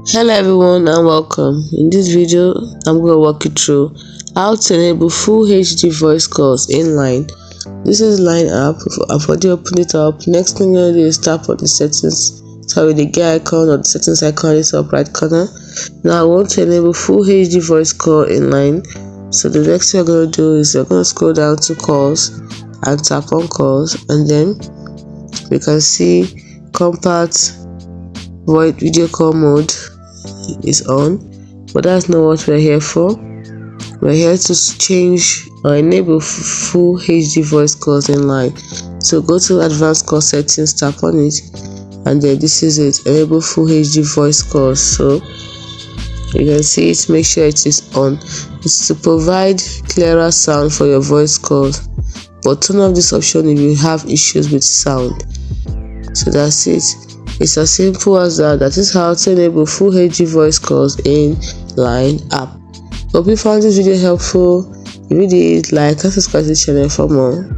Hello everyone and welcome. In this video, I'm going to walk you through how to enable full HD voice calls in Line. This is Line app. For you open it up, next thing you're going to do is tap on the settings. Start with the gear icon or the settings icon in the top right corner. Now I want to enable full HD voice call in Line. So the next thing you're going to do is you're going to scroll down to calls and tap on calls, and then we can see compact voice video call mode is on, but that's not what we're here for. We're here to change or enable full HD voice calls in Line. So go to advanced call settings, tap on it, and then this is it, enable full HD voice calls. So you can see it, make sure it is on. It's to provide clearer sound for your voice calls, but turn off this option if you have issues with sound. So that's it. It's as simple as that. That is how to enable full HD voice calls in Line app. Hope you found this video helpful. If you did, like and subscribe to the channel for more.